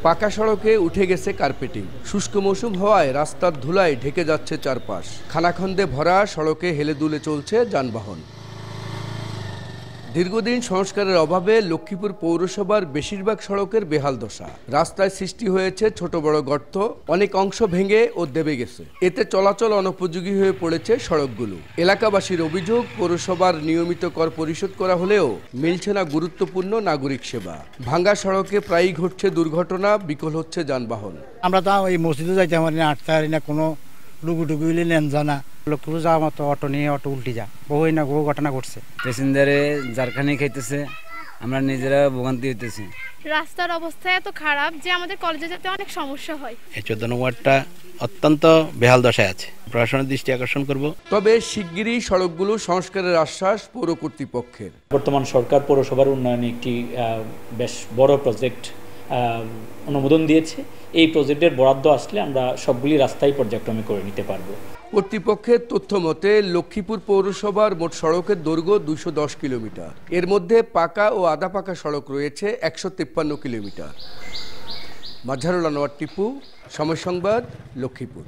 পাকা সড়কে উঠে গেছে কার্পেটিং। শুষ্ক মৌসুম হওয়ায় রাস্তার ধুলায় ঢেকে যাচ্ছে চারপাশ। খানাখন্দে ভরা সড়কে হেলে দুলে চলছে যানবাহন। দীর্ঘদিন সংস্কারের অভাবে লক্ষ্মীপুর পৌরসভার বেশিরভাগ সড়কের বেহাল দশা। রাস্তায় সৃষ্টি হয়েছে ছোট বড় গর্ত, অনেক অংশ ভেঙে ও দেবে গেছে। এতে চলাচল অনুপযোগী হয়ে পড়েছে সড়কগুলো। এলাকাবাসীর অভিযোগ, পৌরসভার নিয়মিত কর পরিশোধ করা হলেও মিলছে না গুরুত্বপূর্ণ নাগরিক সেবা। ভাঙ্গা সড়কে প্রায়ই ঘটছে দুর্ঘটনা, বিকল হচ্ছে যানবাহন। আমরা তো এই মসজিদে যাইতে পারি না, হাঁটতে পারি না, কোনো লুকুটুকু হইলে নেন জানা লক্ষ্মীপুর যাওয়ার মতো অটো নিয়ে অটো উল্টে যা বহু ঘটনা ঘটছে। প্যাসেঞ্জারে জারখানি খাইতেছে, আমরা নিজেরা ভোগান্তি হইতেছি। রাস্তার অবস্থা এত খারাপ যে আমাদের কলেজে যেতে অনেক সমস্যা হয়। এই 14 নম্বর ওয়ার্ডটা অত্যন্ত বেহাল দশায় আছে, প্রশাসনের দৃষ্টি আকর্ষণ করব। তবে শিগগিরই সড়কগুলো সংস্কারের আশ্বাস পৌর কর্তৃপক্ষের। বর্তমান সরকার পৌরসভার উন্নয়নে একটি বেশ বড় প্রজেক্ট অনুমোদন দিয়েছে। এই প্রজেক্টের বরাদ্দ আসলে আমরা সবগুলি রাস্তাই পর্যায়ক্রমে করে নিতে পারবো। কর্তৃপক্ষের তথ্য মতে লক্ষ্মীপুর পৌরসভার মোট সড়কের দৈর্ঘ্য 210 কিলোমিটার। এর মধ্যে পাকা ও আধা পাকা সড়ক রয়েছে 153 কিলোমিটার। মাজহারুল আনোয়ার টিপু, সময় সংবাদ, লক্ষ্মীপুর।